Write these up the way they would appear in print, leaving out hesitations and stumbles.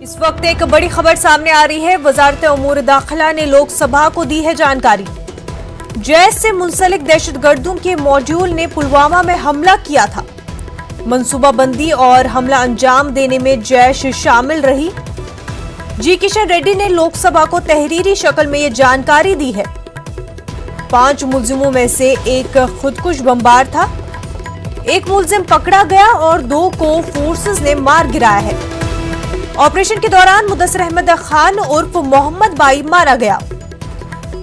इस वक्त एक बड़ी खबर सामने आ रही है। वजारत उमूर दाखिला ने लोकसभा को दी है जानकारी। जैश से मुंसलिक दहशतगर्दों के मॉड्यूल ने पुलवामा में हमला किया था। मंसूबाबंदी और हमला अंजाम देने में जैश शामिल रही। जी किशन रेड्डी ने लोकसभा को तहरीरी शक्ल में ये जानकारी दी है। 5 मुलजिमों में से एक खुदकुश बमबार था। एक मुलजिम पकड़ा गया और 2 को फोर्सेस ने मार गिराया है। ऑपरेशन के दौरान मुदस्सिर अहमद खान उर्फ मोहम्मद बाई मारा गया।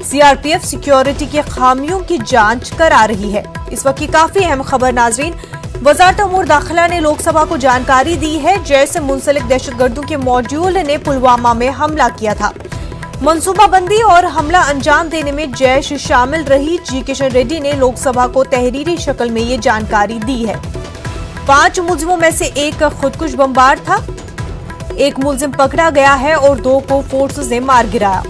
सीआरपीएफ सिक्योरिटी की खामियों की जांच करा रही है। इस वक्त की काफी अहम खबर नाजरीन, वजारत उमूर दाखिला ने लोकसभा को जानकारी दी है। जैश से मुंसलिक दहशतगर्दों के मॉड्यूल ने पुलवामा में हमला किया था। मंसूबाबंदी और हमला अंजाम देने में जैश शामिल रही। जी किशन रेड्डी ने लोकसभा को तहरीरी शक्ल में ये जानकारी दी है। 5 मुलजिमों में से एक खुदकुश बमबार था। एक मुलजिम पकड़ा गया है और 2 को फोर्सेस ने मार गिराया।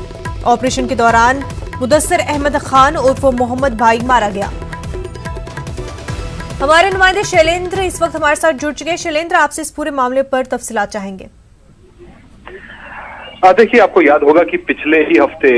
ऑपरेशन के दौरान मुदस्सिर अहमद खान उर्फ मोहम्मद भाई मारा गया। हमारे नुमाइंदे शैलेंद्र इस वक्त हमारे साथ जुड़ चुके हैं। शैलेंद्र, आपसे इस पूरे मामले पर तफसीलात चाहेंगे। देखिए, आपको याद होगा कि पिछले ही हफ्ते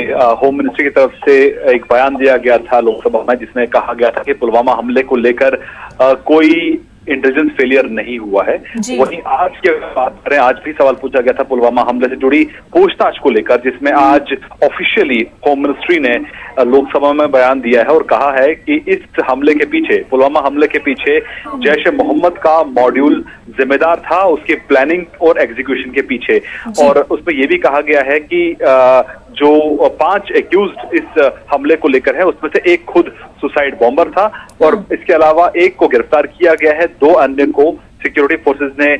होम मिनिस्ट्री की तरफ से एक बयान दिया गया था लोकसभा में, जिसमें कहा गया था कि पुलवामा हमले को लेकर कोई इंटेलिजेंस फेलियर नहीं हुआ है। वहीं आज की बात करें, आज भी सवाल पूछा गया था पुलवामा हमले से जुड़ी पूछताछ को लेकर, जिसमें आज ऑफिशियली होम मिनिस्ट्री ने लोकसभा में बयान दिया है और कहा है कि इस हमले के पीछे, पुलवामा हमले के पीछे जैश ए मोहम्मद का मॉड्यूल जिम्मेदार था, उसके प्लानिंग और एग्जीक्यूशन के पीछे। और उसमें यह भी कहा गया है कि जो 5 एक्यूज्ड इस हमले को लेकर है, उसमें से एक खुद सुसाइड बॉम्बर था और इसके अलावा एक को गिरफ्तार किया गया है। 2 अन्य को सिक्योरिटी फोर्सेस ने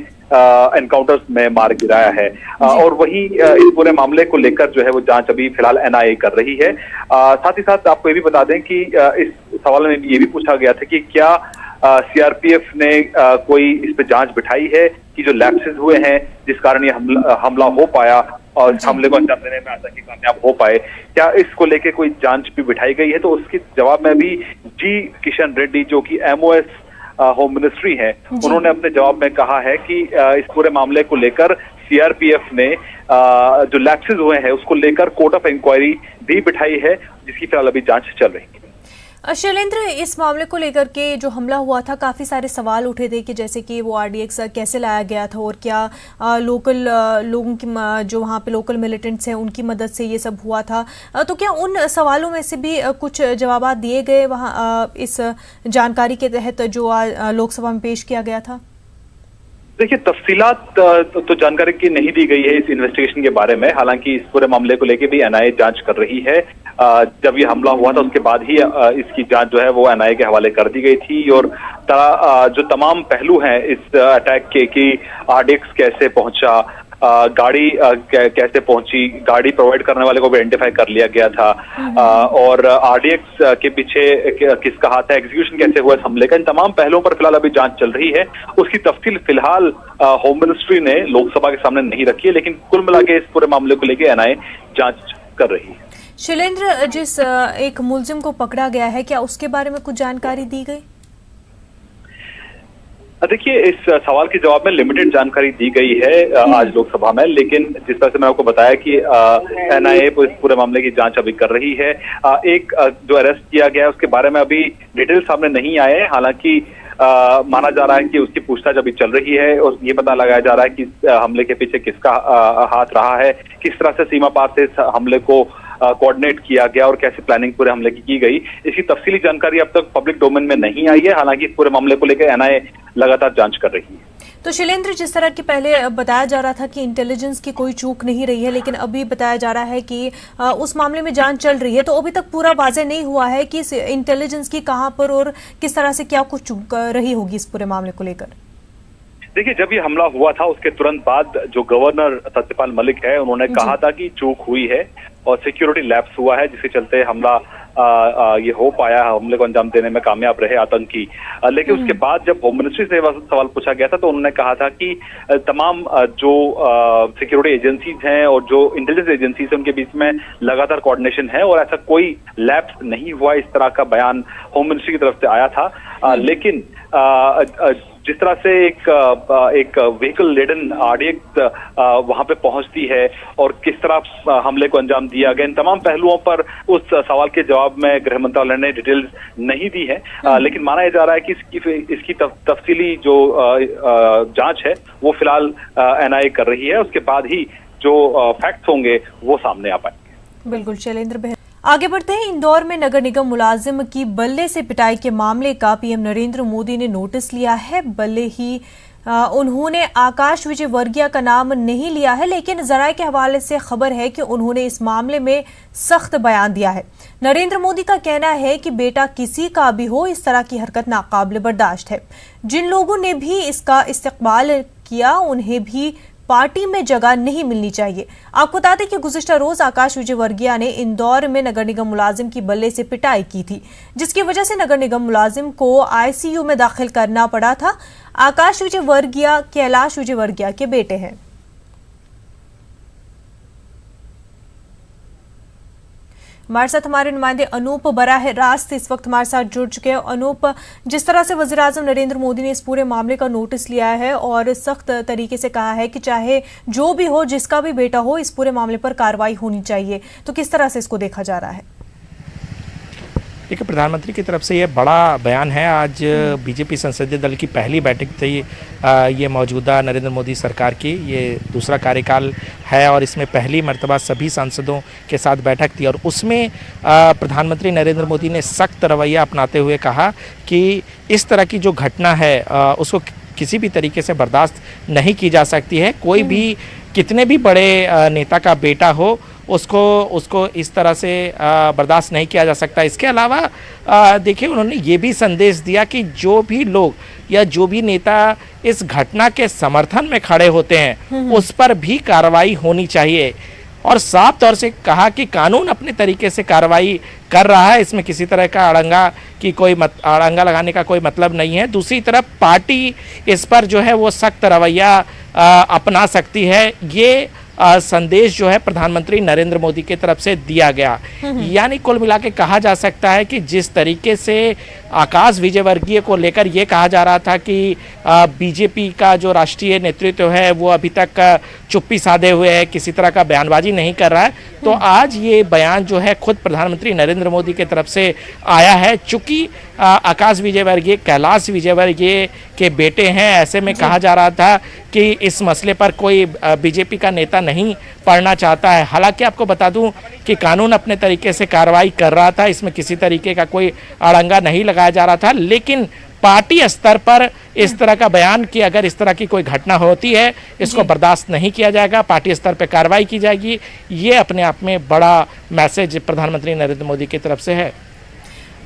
एनकाउंटर्स में मार गिराया है। और वहीं इस पूरे मामले को लेकर जो है वो जांच अभी फिलहाल एनआईए कर रही है। साथ ही साथ आपको ये भी बता दें कि इस सवाल में ये भी पूछा गया था कि क्या सीआरपीएफ ने कोई इस पे जांच बिठाई है कि जो लैप्सेस हुए हैं जिस कारण ये हमला हो पाया और इस हमले को अंजाम देने में आतंकी कामयाब हो पाए, क्या इसको लेके कोई जांच भी बिठाई गई है? तो उसके जवाब में भी जी किशन रेड्डी, जो कि एमओएस होम मिनिस्ट्री है, उन्होंने अपने जवाब में कहा है कि इस पूरे मामले को लेकर सीआरपीएफ ने जो लैप्सेस हुए हैं उसको लेकर कोर्ट ऑफ इंक्वायरी भी बिठाई है, जिसकी फिलहाल अभी जांच चल रही है। शैलेंद्र, इस मामले को लेकर के जो हमला हुआ था, काफ़ी सारे सवाल उठे थे कि जैसे कि वो आरडीएक्स कैसे लाया गया था और क्या लोकल लोगों की, जो वहाँ पे लोकल मिलिटेंट्स हैं, उनकी मदद से ये सब हुआ था। तो क्या उन सवालों में से भी कुछ जवाब दिए गए वहाँ इस जानकारी के तहत जो लोकसभा में पेश किया गया था? देखिए, तफसीलात तो जानकारी की नहीं दी गई है इस इन्वेस्टिगेशन के बारे में। हालांकि इस पूरे मामले को लेकर भी एनआईए जांच कर रही है। जब ये हमला हुआ था उसके बाद ही इसकी जांच जो है वो एनआईए के हवाले कर दी गई थी और जो तमाम पहलू हैं इस अटैक के, कि आरडीएक्स कैसे पहुंचा, गाड़ी कैसे पहुंची, गाड़ी प्रोवाइड करने वाले को भी आइडेंटिफाई कर लिया गया था, और आरडीएक्स के पीछे किसका हाथ है, एग्जीक्यूशन कैसे हुआ इस हमले का, इन तमाम पहलुओं पर फिलहाल अभी जांच चल रही है। उसकी तफसील फिलहाल होम मिनिस्ट्री ने लोकसभा के सामने नहीं रखी है, लेकिन कुल मिला के इस पूरे मामले को लेकर एनआईए जांच कर रही है। शैलेंद्र, जिस एक मुलजिम को पकड़ा गया है, क्या उसके बारे में कुछ जानकारी दी गई? देखिए, इस सवाल के जवाब में लिमिटेड जानकारी दी गई है आज लोकसभा में, लेकिन जिस तरह से मैंने आपको बताया कि एनआईए इस पूरे मामले की जांच अभी कर रही है। एक जो अरेस्ट किया गया है उसके बारे में अभी डिटेल सामने नहीं आए हैं। हालांकि माना जा रहा है कि उसकी पूछताछ अभी चल रही है और ये पता लगाया जा रहा है कि हमले के पीछे किसका हाथ रहा है, किस तरह से सीमा पार से इस हमले को कोऑर्डिनेट किया गया और कैसे प्लानिंग पूरे हमले की गई। इसकी तफसीली जानकारी अब तक पब्लिक डोमेन में नहीं आई है। हालांकि इस पूरे मामले को लेकर एनआईए लगातार जांच कर रही है। तो शैलेंद्र, जिस तरह की पहले बताया जा रहा था कि इंटेलिजेंस की कोई चूक नहीं रही है, लेकिन अभी बताया जा रहा है कि उस मामले में जांच चल रही है, तो अभी तक पूरा वाज़ेह नहीं हुआ है कि इंटेलिजेंस की कहां पर और किस तरह से क्या कुछ चूक रही होगी इस पूरे मामले को लेकर। देखिए, जब ये हमला हुआ था उसके तुरंत बाद जो गवर्नर सत्यपाल मलिक है, उन्होंने कहा था कि चूक हुई है और सिक्योरिटी लैप्स हुआ है, जिसके चलते हमला ये हो पाया, हमले को अंजाम देने में कामयाब रहे आतंकी। लेकिन उसके बाद जब होम मिनिस्ट्री से सवाल पूछा गया था तो उन्होंने कहा था कि तमाम जो सिक्योरिटी एजेंसीज हैं और जो इंटेलिजेंस एजेंसीज हैं उनके बीच में लगातार कोऑर्डिनेशन है और ऐसा कोई लैप्स नहीं हुआ, इस तरह का बयान होम मिनिस्ट्री की तरफ से आया था। लेकिन जिस तरह से एक व्हीकल लेडन आरडीएक्स वहां पे पहुंचती है और किस तरह हमले को अंजाम दिया गया, इन तमाम पहलुओं पर उस सवाल के जवाब में गृह मंत्रालय ने डिटेल्स नहीं दी है। लेकिन माना जा रहा है कि इसकी तफसीली जो जांच है वो फिलहाल एनआईए कर रही है, उसके बाद ही जो फैक्ट्स होंगे वो सामने आ पाएंगे। बिल्कुल शैलेंद्र, आगे बढ़ते हैं। इंदौर में नगर निगम मुलाजिम की बल्ले से पिटाई के मामले का पीएम नरेंद्र मोदी ने नोटिस लिया है। बल्ले ही उन्होंने आकाश विजयवर्गीय का नाम नहीं लिया है, लेकिन जराये के हवाले से खबर है कि उन्होंने इस मामले में सख्त बयान दिया है। नरेंद्र मोदी का कहना है कि बेटा किसी का भी हो, इस तरह की हरकत नाकाबिल बर्दाश्त है। जिन लोगों ने भी इसका इस्तेमाल किया उन्हें भी पार्टी में जगह नहीं मिलनी चाहिए। आपको बता दें कि गुज़िश्ता रोज आकाश विजयवर्गीय ने इंदौर में नगर निगम मुलाजिम की बल्ले से पिटाई की थी, जिसकी वजह से नगर निगम मुलाजिम को आईसीयू में दाखिल करना पड़ा था। आकाश विजयवर्गीय कैलाश विजयवर्गीय के बेटे हैं। हमारे साथ हमारे नुमाइंदे अनूप बराह रास्त इस वक्त हमारे साथ जुड़ चुके हैं। अनूप, जिस तरह से वज़ीर आज़म नरेंद्र मोदी ने इस पूरे मामले का नोटिस लिया है और सख्त तरीके से कहा है कि चाहे जो भी हो, जिसका भी बेटा हो, इस पूरे मामले पर कार्रवाई होनी चाहिए, तो किस तरह से इसको देखा जा रहा है? देखिए, प्रधानमंत्री की तरफ से ये बड़ा बयान है। आज बीजेपी संसदीय दल की पहली बैठक थी ये मौजूदा नरेंद्र मोदी सरकार की, ये दूसरा कार्यकाल है और इसमें पहली मर्तबा सभी सांसदों के साथ बैठक थी और उसमें प्रधानमंत्री नरेंद्र मोदी ने सख्त रवैया अपनाते हुए कहा कि इस तरह की जो घटना है उसको किसी भी तरीके से बर्दाश्त नहीं की जा सकती है। कोई भी कितने भी बड़े नेता का बेटा हो उसको इस तरह से बर्दाश्त नहीं किया जा सकता। इसके अलावा देखिए, उन्होंने ये भी संदेश दिया कि जो भी लोग या जो भी नेता इस घटना के समर्थन में खड़े होते हैं उस पर भी कार्रवाई होनी चाहिए और साफ तौर से कहा कि कानून अपने तरीके से कार्रवाई कर रहा है, इसमें किसी तरह का अड़ंगा लगाने का कोई मतलब नहीं है। दूसरी तरफ पार्टी इस पर जो है वो सख्त रवैया अपना सकती है। ये संदेश जो है प्रधानमंत्री नरेंद्र मोदी की तरफ से दिया गया। यानी कुल मिला के कहा जा सकता है कि जिस तरीके से आकाश विजयवर्गीय को लेकर ये कहा जा रहा था कि बीजेपी का जो राष्ट्रीय नेतृत्व है वो अभी तक चुप्पी साधे हुए है, किसी तरह का बयानबाजी नहीं कर रहा है, तो आज ये बयान जो है खुद प्रधानमंत्री नरेंद्र मोदी की तरफ से आया है। चूंकि आकाश विजयवर्गीय कैलाश विजयवर्गीय के बेटे हैं, ऐसे में कहा जा रहा था कि इस मसले पर कोई बीजेपी का नेता नहीं पढ़ना चाहता है। हालांकि आपको बता दूं कि कानून अपने तरीके से कार्रवाई कर रहा था, इसमें किसी तरीके का कोई अड़ंगा नहीं लगाया जा रहा था, लेकिन पार्टी स्तर पर इस तरह का बयान कि अगर इस तरह की कोई घटना होती है इसको बर्दाश्त नहीं किया जाएगा, पार्टी स्तर पर कार्रवाई की जाएगी, ये अपने आप में बड़ा मैसेज प्रधानमंत्री नरेंद्र मोदी की तरफ से है।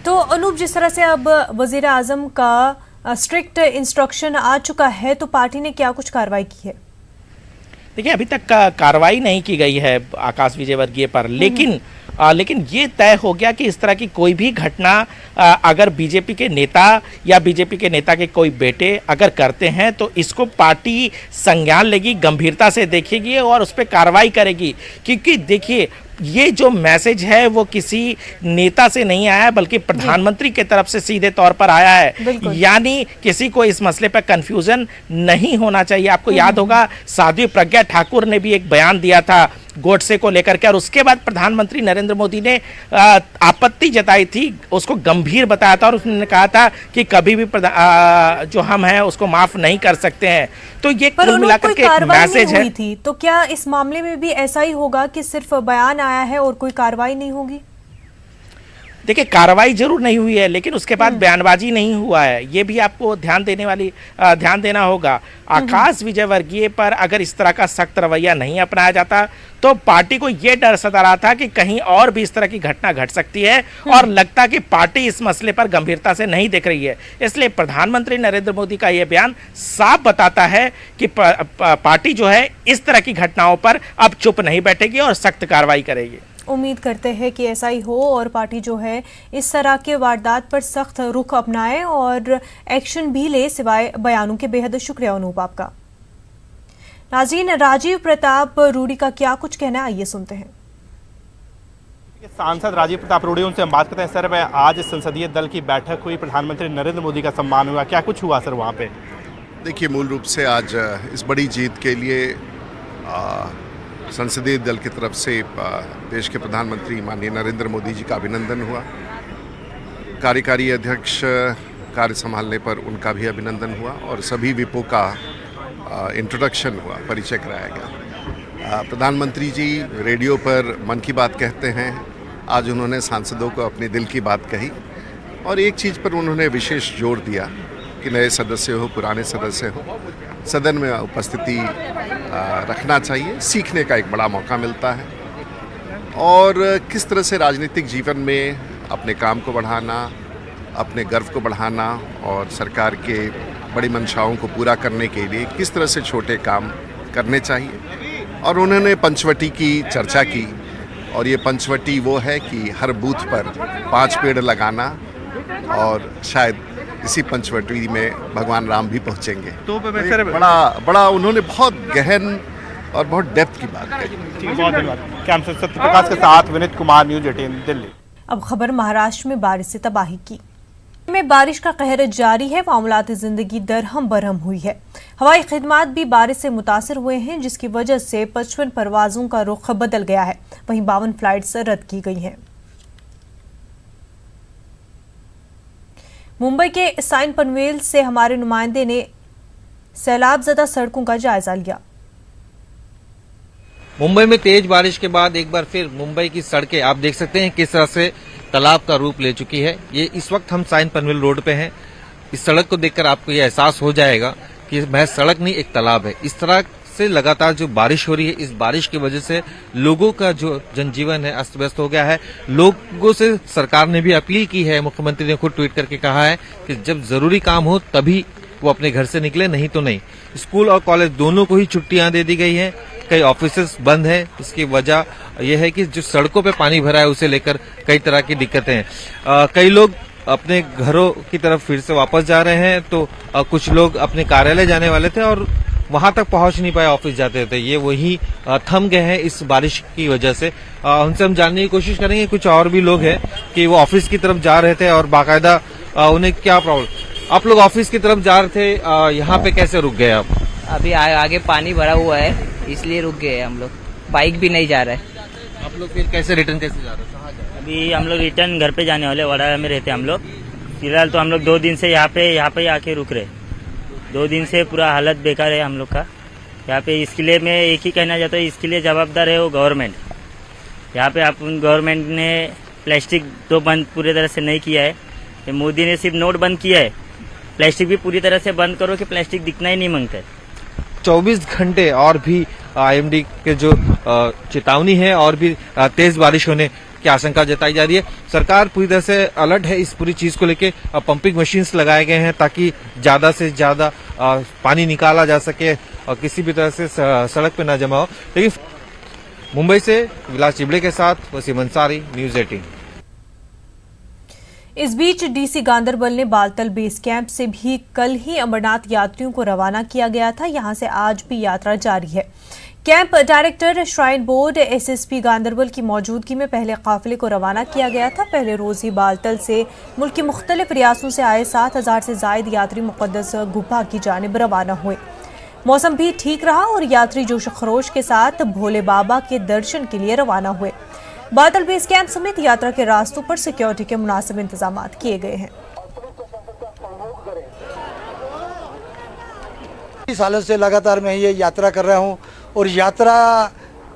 तो अनूप, जिस तरह से अब वजीर आजम का स्ट्रिक्ट इंस्ट्रक्शन आ चुका है, तो पार्टी ने क्या कुछ कार्रवाई की है? देखिए, अभी तक कार्रवाई नहीं की गई है आकाश विजयवर्गीय पर, लेकिन ये तय हो गया कि इस तरह की कोई भी घटना अगर बीजेपी के नेता या बीजेपी के नेता के कोई बेटे अगर करते हैं तो इसको पार्टी संज्ञान लेगी, गंभीरता से देखेगी और उस पर कार्रवाई करेगी। क्योंकि देखिए, ये जो मैसेज है वो किसी नेता से नहीं आया बल्कि प्रधानमंत्री के तरफ से सीधे तौर पर आया है। यानी किसी को इस मसले पर कंफ्यूजन नहीं होना चाहिए। आपको याद होगा साध्वी प्रज्ञा ठाकुर ने भी एक बयान दिया था गोडसे को लेकर के और उसके बाद प्रधानमंत्री नरेंद्र मोदी ने आपत्ति जताई थी, उसको गंभीर बताया था और उसने कहा था कि कभी भी जो हम हैं उसको माफ नहीं कर सकते हैं। तो ये कुल मिलाकर के मैसेज है। थी तो क्या इस मामले में भी ऐसा ही होगा कि सिर्फ बयान आया है और कोई कार्रवाई नहीं होगी? देखिए, कार्रवाई जरूर नहीं हुई है लेकिन उसके बाद बयानबाजी नहीं हुआ है, ये भी आपको ध्यान देना होगा। आकाश विजयवर्गीय पर अगर इस तरह का सख्त रवैया नहीं अपनाया जाता तो पार्टी को यह डर सता रहा था कि कहीं और भी इस तरह की घटना घट सकती है और लगता कि पार्टी इस मसले पर गंभीरता से नहीं देख रही है। इसलिए प्रधानमंत्री नरेंद्र मोदी का यह बयान साफ बताता है कि पार्टी जो है इस तरह की घटनाओं पर अब चुप नहीं बैठेगी और सख्त कार्रवाई करेगी। उम्मीद करते हैं कि ऐसा ही हो और पार्टी जो है इस तरह के वारदात पर सख्त रुख अपनाए और एक्शन भी ले, सिवाय बयानों के। बेहद शुक्रिया अनूप आपका। नाज़रीन, राजीव प्रताप रूडी का क्या कुछ कहना है, आइए सुनते हैं। सांसद राजीव प्रताप रूडी, उनसे हम बात करते हैं। सर, आज संसदीय दल की बैठक हुई, प्रधानमंत्री नरेंद्र मोदी का सम्मान हुआ, क्या कुछ हुआ सर वहाँ पे? देखिए, मूल रूप से आज इस बड़ी जीत के लिए संसदीय दल की तरफ से देश के प्रधानमंत्री माननीय नरेंद्र मोदी जी का अभिनंदन हुआ। कार्यकारी अध्यक्ष कार्य संभालने पर उनका भी अभिनंदन हुआ और सभी विपों का इंट्रोडक्शन हुआ, परिचय कराया गया। प्रधानमंत्री जी रेडियो पर मन की बात कहते हैं, आज उन्होंने सांसदों को अपने दिल की बात कही और एक चीज़ पर उन्होंने विशेष जोर दिया कि नए सदस्य हो, पुराने सदस्य हो, सदन में उपस्थिति रखना चाहिए, सीखने का एक बड़ा मौका मिलता है और किस तरह से राजनीतिक जीवन में अपने काम को बढ़ाना, अपने गर्व को बढ़ाना और सरकार के बड़ी मंशाओं को पूरा करने के लिए किस तरह से छोटे काम करने चाहिए। और उन्होंने पंचवटी की चर्चा की और ये पंचवटी वो है कि हर बूथ पर 5 पेड़ लगाना और शायद इसी पंचवटी में भगवान राम भी पहुंचेंगे। तो बड़ा उन्होंने बहुत गहन और बहुत डेप्थ की बात कही। बहुत धन्यवाद। कैमरा सत्यप्रकाश के साथ विनीत कुमार, न्यूज़ 18 दिल्ली। अब खबर महाराष्ट्र में बारिश से तबाही की। में बारिश का कहर जारी है, मामलाती जिंदगी दरहम बरहम हुई है। हवाई खिदमात भी बारिश से मुतासिर हुए हैं, जिसकी वजह से 55 परवाजों का रुख बदल गया है। वहीं 52 फ्लाइट्स रद्द की गई हैं। मुंबई के साइन पनवेल से हमारे नुमाइंदे ने सैलाबज़दा सड़कों का जायजा लिया। मुंबई में तेज बारिश के बाद एक बार फिर मुंबई की सड़कें आप देख सकते हैं किस तरह से तालाब का रूप ले चुकी है। ये इस वक्त हम साइन पनवेल रोड पे हैं। इस सड़क को देखकर आपको ये एहसास हो जाएगा कि महज सड़क नहीं, एक तालाब है। इस तरह से लगातार जो बारिश हो रही है, इस बारिश की वजह से लोगों का जो जनजीवन है अस्त व्यस्त हो गया है। लोगों से सरकार ने भी अपील की है, मुख्यमंत्री ने खुद ट्वीट करके कहा है कि जब जरूरी काम हो तभी वो अपने घर से निकले, नहीं तो नहीं। स्कूल और कॉलेज दोनों को ही छुट्टियां दे दी गई हैं। कई ऑफिसेस बंद हैं। इसकी वजह यह है कि जो सड़कों पे पानी भरा है उसे लेकर कई तरह की दिक्कतें हैं। कई लोग अपने घरों की तरफ फिर से वापस जा रहे हैं, तो कुछ लोग अपने कार्यालय जाने वाले थे और वहां तक पहुंच नहीं पाए, ऑफिस जाते थे। ये वही थम गए हैं इस बारिश की वजह से। उनसे हम जानने की कोशिश करेंगे। कुछ और भी लोग हैं कि वो ऑफिस की तरफ जा रहे थे और बाकायदा उन्हें क्या प्रॉब्लम। आप लोग ऑफिस की तरफ जा रहे थे, यहाँ पे कैसे रुक गए आप? अभी आगे पानी भरा हुआ है, इसलिए रुक गए हम लोग। बाइक भी नहीं जा रहा है। आप लोग फिर कैसे रिटर्न कैसे जा रहे हैं? कहाँ जा रहे हैं? अभी हम लोग रिटर्न घर पे जाने वाले, वाड़ा में रहते हम लोग। फिलहाल तो हम लोग 2 दिन से यहाँ पे आके रुक रहे। 2 दिन से पूरा हालत बेकार है हम लोग का यहाँ पे। इसके लिए मैं एक ही कहना चाहता हूँ, इसके लिए जवाबदार है वो गवर्नमेंट। यहाँ पे अपन गवर्नमेंट ने प्लास्टिक तो बंद पूरी तरह से नहीं किया है। मोदी ने सिर्फ नोट बंद किया है, प्लास्टिक भी पूरी तरह से बंद करो कि प्लास्टिक दिखना ही नहीं मांगता है। 24 घंटे और भी आईएमडी के जो चेतावनी है और भी तेज बारिश होने की आशंका जताई जा रही है। सरकार पूरी तरह से अलर्ट है इस पूरी चीज को लेके। पंपिंग मशीन्स लगाए गए हैं ताकि ज्यादा से ज्यादा पानी निकाला जा सके और किसी भी तरह से सड़क पे ना जमा हो। लेकिन मुंबई से विलास चिबड़े के साथ वसीम अंसारी, न्यूज़ 18। इस बीच डीसी गांदरबल ने बालतल बेस कैंप से भी कल ही अमरनाथ यात्रियों को रवाना किया गया था। यहां से आज भी यात्रा जारी है। Camp director shrine board SSP Ganderbal की मौजूदगी में पहले काफिले को रवाना किया गया था। पहले रोज ही बालतल से मुल्क के मुख्तलिफ रियासतों से आए 7000 से जायद यात्री मुकद्दस गुफा की जानिब रवाना हुए। मौसम भी ठीक रहा और यात्री जोश खरोश के साथ भोले बाबा के दर्शन के लिए रवाना हुए। बादल बेस कैंप समेत यात्रा के रास्तों पर सिक्योरिटी के मुनासिब इंतजाम किए गए हैं। सालों से लगातार मैं ये यात्रा कर रहा हूँ और यात्रा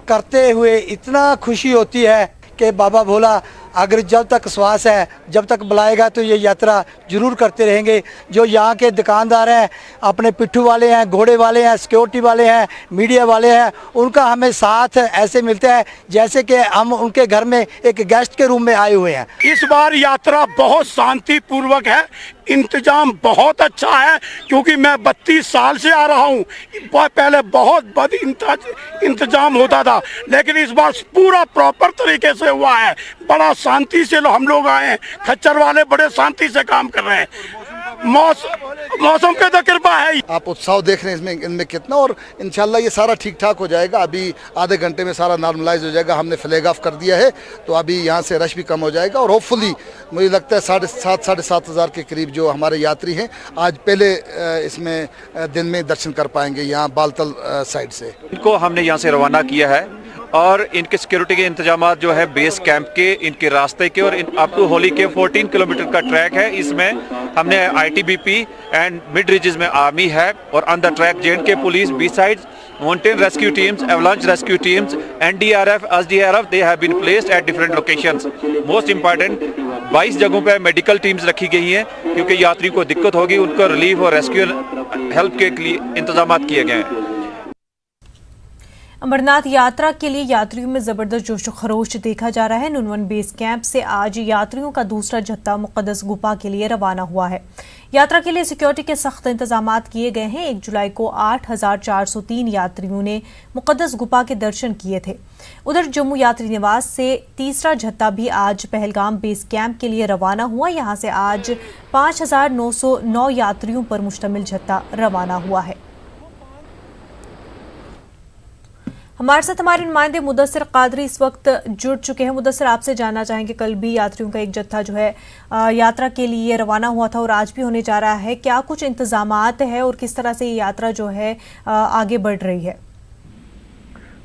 करते हुए इतना खुशी होती है कि बाबा भोला अगर जब तक श्वास है, जब तक बुलाएगा तो ये यात्रा जरूर करते रहेंगे। जो यहाँ के दुकानदार हैं, अपने पिट्ठू वाले हैं, घोड़े वाले हैं, सिक्योरिटी वाले हैं, मीडिया वाले हैं, उनका हमें साथ ऐसे मिलता है जैसे कि हम उनके घर में एक गेस्ट के रूम में आए हुए हैं। इस बार यात्रा बहुत शांतिपूर्वक है, इंतजाम बहुत अच्छा है क्योंकि मैं 32 साल से आ रहा हूँ। पहले बहुत बद इंतजाम होता था, लेकिन इस बार पूरा प्रॉपर तरीके से हुआ है। बड़ा शांति से हम लोग आए हैं। खच्चर वाले बड़े शांति से काम कर रहे हैं। मौसम पे तो कृपा है। आप उत्साह देख रहे हैं इसमें इनमें कितना, और इंशाल्लाह ये सारा ठीक ठाक हो जाएगा। अभी आधे घंटे में सारा नॉर्मलाइज हो जाएगा। हमने फ्लैग ऑफ कर दिया है, तो अभी यहाँ से रश भी कम हो जाएगा। और होपफुली मुझे लगता है 7,500 के करीब जो हमारे यात्री हैं आज पहले इसमें दिन में दर्शन कर पाएंगे यहाँ बालतल साइड से। इनको हमने यहाँ से रवाना किया है और इनके सिक्योरिटी के इंतजाम जो है बेस कैंप के, इनके रास्ते के और अप टू होली के 14 किलोमीटर का ट्रैक है। इसमें हमने ITBP एंड मिड रीजेस में आर्मी है और ऑन द ट्रैक J&K पुलिस, besides mountain rescue teams, avalanche rescue teams, NDRF, SDRF, they have been placed at different locations. Most important 22 जगहों पे मेडिकल टीम्स रखी गई हैं क्योंकि यात्री को दिक्कत होगी, उनको रिलीफ और रेस्क्यू हेल्प के लिए इंतजाम किए गए हैं। अमरनाथ यात्रा के लिए यात्रियों में जबरदस्त जोश खरोश देखा जा रहा है। नुनवन बेस कैंप से आज यात्रियों का दूसरा जत्था मुकद्दस गुफा के लिए रवाना हुआ है। यात्रा के लिए सिक्योरिटी के सख्त इंतजाम किए गए हैं। 1 जुलाई को 8,403 यात्रियों ने मुकद्दस गुफा के दर्शन किए थे। उधर जम्मू यात्री निवास से तीसरा जत्था भी आज पहलगाम बेस कैंप के लिए रवाना हुआ। यहां से आज 5,909 यात्रियों पर मुश्तमिल जत्था रवाना हुआ है। हमारे साथ हमारे नुमाइंदे मुदस्सिर कादरी इस वक्त जुड़ चुके हैं। मुदस्सिर, आपसे जानना चाहेंगे, कल भी यात्रियों का एक जत्था जो है यात्रा के लिए रवाना हुआ था और आज भी होने जा रहा है, क्या कुछ इंतजामात है और किस तरह से ये यात्रा जो है आगे बढ़ रही है?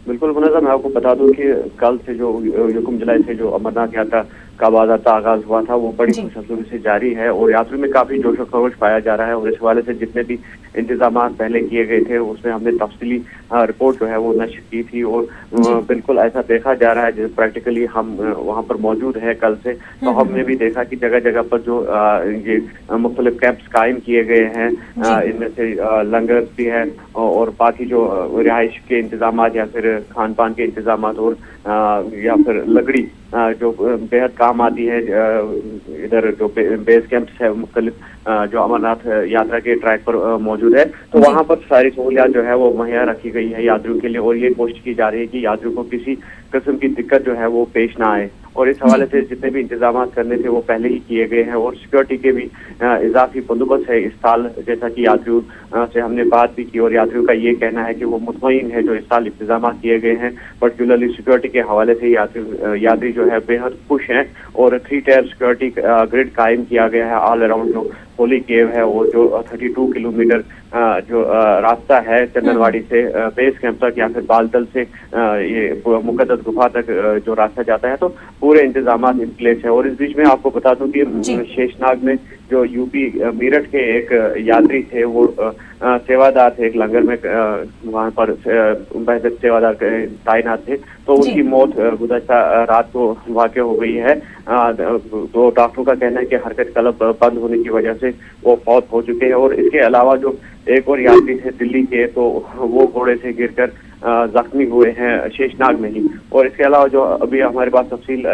बिल्कुल मुनज़्ज़म, मैं आपको बता दूं कि कल से जो यकम जुलाई से जो अमरनाथ यात्रा का बाज़ाब्ता आगाज हुआ था वो बड़ी खुशखबरी से जारी है और यात्रियों में काफी जोश और खरोश पाया जा रहा है। और इस हवाले से जितने भी इंतजाम पहले किए गए थे उसमें हमने तफसीली रिपोर्ट जो है वो नश्र की थी और बिल्कुल ऐसा देखा जा रहा है। प्रैक्टिकली हम वहाँ पर मौजूद है कल से, तो हमने भी देखा कि जगह जगह पर जो ये मुख्तलिफ कैंप्स कायम किए गए हैं, इनमें से लंगर भी है और बाकी जो रिहाइश के इंतजाम या फिर खान पान के इंतजाम और या फिर लकड़ी जो बेहद काम आती है। इधर जो बेस कैंप्स है मुख्तलिफ जो अमरनाथ यात्रा के ट्रैक पर मौजूद है, तो वहाँ पर सारी सहूलियात जो है वो मुहैया रखी गई है यात्रियों के लिए और ये कोशिश की जा रही है कि यात्रियों को किसी किस्म की दिक्कत जो है वो पेश ना आए। और इस हवाले से जितने भी इंतजाम करने थे वो पहले ही किए गए हैं और सिक्योरिटी के भी इजाफी बंदोबस्त है इस साल, जैसा कि यात्रियों से हमने बात भी की और यात्रियों का ये कहना है कि वो मुतमईन है जो इस साल इंतजाम किए गए हैं। पर्टिकुलरली सिक्योरिटी के हवाले से यात्री जो है बेहद खुश हैं और 3 टायर सिक्योरिटी ग्रिड कायम किया गया है ऑल अराउंड जो होली केव है और जो 32 किलोमीटर जो रास्ता है चंदनवाड़ी से बेस कैंप तक या फिर बालतल से ये मुकद्दस गुफा तक जो रास्ता जाता है, तो पूरे इंतजाम इन प्लेस है। और इस बीच में आपको बता दूं कि शेषनाग में जो यूपी मेरठ के एक यात्री थे वो सेवादार थे, एक लंगर में वहां पर बेहतर सेवादार तैनात थे, तो उनकी मौत गुज़श्ता रात को वाक़ हो गई है। तो डॉक्टरों का कहना है कि हरकत कलब बंद होने की वजह से वो फौत हो चुके हैं। और इसके अलावा जो एक और यात्री थे दिल्ली के, तो वो घोड़े से गिरकर जख्मी हुए हैं शेषनाग में ही। और इसके अलावा जो अभी हमारे पास तफसील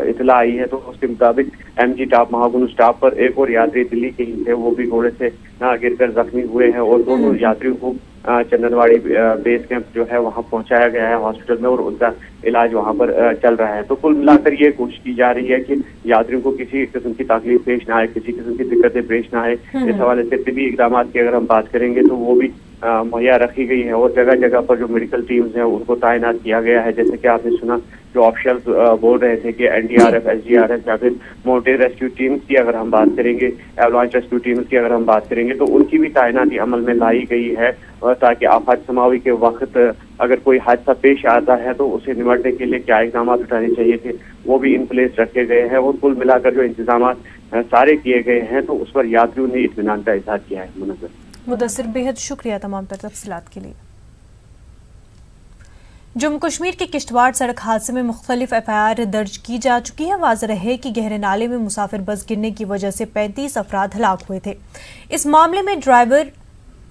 इतला आई है तो उसके मुताबिक MG टॉप महागुनु स्टॉप पर एक और यात्री दिल्ली के ही थे, वो भी घोड़े से गिरकर जख्मी हुए हैं और दोनों यात्रियों को चंदनवाड़ी बेस कैंप जो है वहाँ पहुंचाया गया है हॉस्पिटल में और उनका इलाज वहाँ पर चल रहा है। तो कुल मिलाकर ये कोशिश की जा रही है कि यात्रियों को किसी किस्म की तकलीफ पेश ना आए, किसी किस्म की दिक्कतें पेश ना आए। इस हवाले से तबी इकदाम की अगर हम बात करेंगे तो वो भी मुहैया रखी गई है और जगह जगह पर जो मेडिकल टीम्स हैं उनको तैनात किया गया है। जैसे कि आपने सुना जो ऑफिशियल बोल रहे थे कि NDRF, SDRF या फिर माउंटेन रेस्क्यू टीम्स की अगर हम बात करेंगे, एवलांच रेस्क्यू टीम्स की अगर हम बात करेंगे, तो उनकी भी तैनाती अमल में लाई गई है ताकि आफत समावी के वक्त अगर कोई हादसा पेश आता है तो उसे निपटने के लिए क्या इकदाम उठाने चाहिए थे वो भी इन प्लेस रखे गए हैं। और कुल मिलाकर जो इंतजाम सारे किए गए हैं तो उस पर यात्रियों ने इत्मीनान का इजहार किया है। मुदस्सिर, बेहद शुक्रिया तमाम तफसीलात के लिए। जम्मू कश्मीर के किश्तवाड़ सड़क हादसे में मुख्तलिफ FIR दर्ज की जा चुकी है। वाज़ेह रहे कि गहरे नाले में मुसाफिर बस गिरने की वजह से 35 अफराद हलाक हुए थे। इस मामले में ड्राइवर,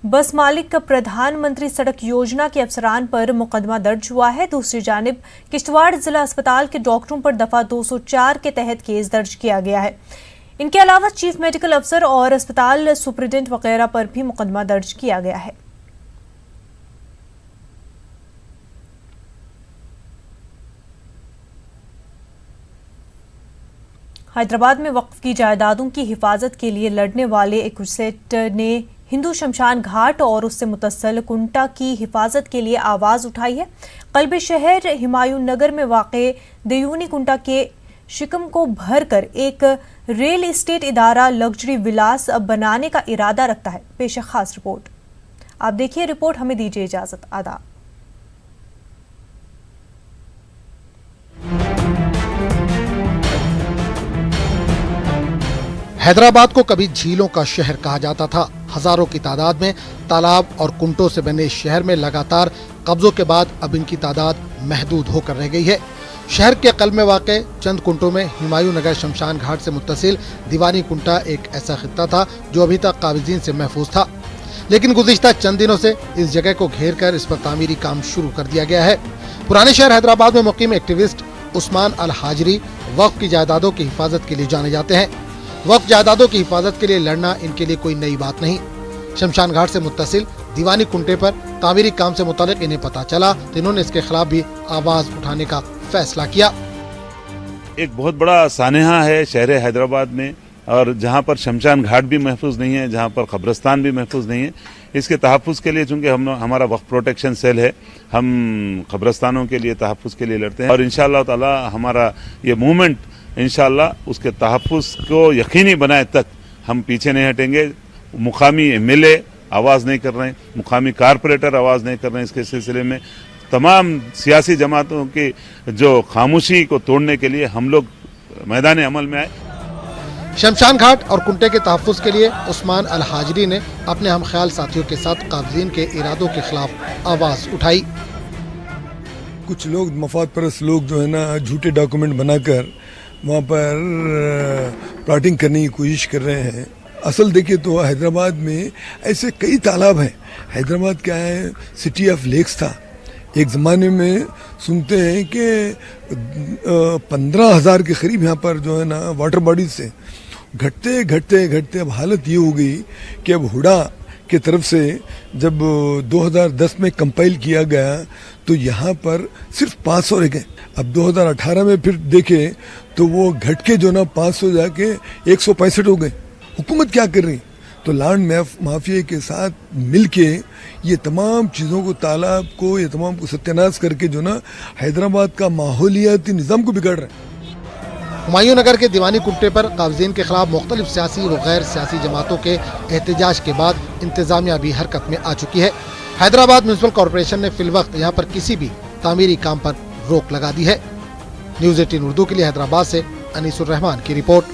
बस मालिक का प्रधानमंत्री सड़क योजना के अफसरान पर मुकदमा दर्ज हुआ है। दूसरी जानिब किश्तवाड़ जिला अस्पताल के डॉक्टरों पर दफा 204 के तहत केस दर्ज किया गया है। इनके अलावा चीफ मेडिकल अफसर और अस्पताल सुपरिटेंडेंट वगैरह पर भी मुकदमा दर्ज किया गया है। हैदराबाद में वक्फ की जायदादों की हिफाजत के लिए लड़ने वाले एक सेट ने हिंदू शमशान घाट और उससे मुतस्सल कुंटा की हिफाजत के लिए आवाज उठाई है। कल्बे शहर हुमायूं नगर में वाक़े दयूनी कुंटा के शिकम को भरकर एक रियल एस्टेट इदारा लग्जरी विलास बनाने का इरादा रखता है। पेश खास रिपोर्ट आप देखिए। रिपोर्ट हमें दीजिए इजाजत। आदाब। हैदराबाद को कभी झीलों का शहर कहा जाता था। हजारों की तादाद में तालाब और कुंटों से बने शहर में लगातार कब्जों के बाद अब इनकी तादाद महदूद होकर रह गई है। शहर के कल्ब में वाक़े चंद कुंटों में हुमायूं नगर शमशान घाट से मुत्तसिल दीवानी कुंटा एक ऐसा खित्ता था जो अभी तक काबिजीन से महफूज था, लेकिन गुज़िश्ता चंद दिनों से इस जगह को घेर कर इस पर तामीरी काम शुरू कर दिया गया है। पुराने शहर हैदराबाद में मुकीम एक्टिविस्ट उस्मान अल हाजरी वक्फ की जायदादों की हिफाजत के लिए जाने जाते हैं। वक्फ जायदादों की हिफाजत के लिए लड़ना इनके लिए कोई नई बात नहीं। शमशान घाट से मुत्तसिल दीवानी कुंटे पर तामीरी काम से मुतालिक इन्हें पता चला तो इन्होंने इसके खिलाफ भी आवाज उठाने का फैसला किया। एक बहुत बड़ा सानेहा है शहर हैदराबाद में, और जहाँ पर शमशान घाट भी महफूज नहीं है, जहाँ पर कब्रिस्तान भी महफूज नहीं है, इसके तहफ़्फ़ुज़ के लिए चूँकि हमारा वक्फ प्रोटेक्शन सेल है, हम कब्रिस्तानों के लिए तहफ़्फ़ुज़ के लिए लड़ते हैं और इंशाअल्लाह ताला हमारा ये मूवमेंट इंशाअल्लाह उसके तहफ़्फ़ुज़ को यकीनी बनाए तक हम पीछे नहीं हटेंगे। मुकामी एमएलए आवाज़ नहीं कर रहे हैं, मुकामी कारपोरेटर आवाज़ नहीं कर रहे हैं। इसके सिलसिले में तमाम सियासी जमातों की जो खामोशी को तोड़ने के लिए हम लोग मैदान अमल में आए। शमशान घाट और कुंटे के तहफ़्फ़ुज़ के लिए उस्मान अल हाजरी ने अपने हम ख्याल साथियों के साथ काबिज़ीन के इरादों के खिलाफ आवाज़ उठाई। कुछ लोग मफाद परस्त लोग जो है ना झूठे डॉक्यूमेंट बनाकर वहाँ पर प्लॉटिंग करने की कोशिश कर रहे हैं। असल देखिए तो हैदराबाद में ऐसे कई तालाब हैं। हैदराबाद क्या है, सिटी ऑफ लेक्स था। एक ज़माने में सुनते हैं कि 15,000 के करीब यहाँ पर जो है ना वाटर बॉडीज थे। घटते घटते घटते अब हालत ये हो गई कि अब हुडा के तरफ से जब 2010 में कंपाइल किया गया तो यहाँ पर सिर्फ 500 रह गए। अब 2018 में फिर देखे तो वो घट के जो ना 500 जाके 165 हो गए। हुकूमत क्या कर रही? तो लैंड माफिया के साथ मिलके ये तमाम चीज़ों को, तालाब को, ये तमाम को सत्यानाश करके जो ना हैदराबाद का माहौलियाती निज़ाम को बिगाड़ रहे हैं। हुमायूं नगर के दीवानी कुंटे पर काबिज़ीन के खिलाफ मुख्तलिफ सियासी व गैर सियासी जमातों के एहतजाज के बाद इंतजामिया भी हरकत में आ चुकी है। हैदराबाद म्यूनसिपल कॉरपोरेशन ने फिलवक्त यहाँ पर किसी भी तामीरी काम पर रोक लगा दी है। न्यूज़ 18 उर्दू के लिए हैदराबाद से अनीसुर रहमान की रिपोर्ट।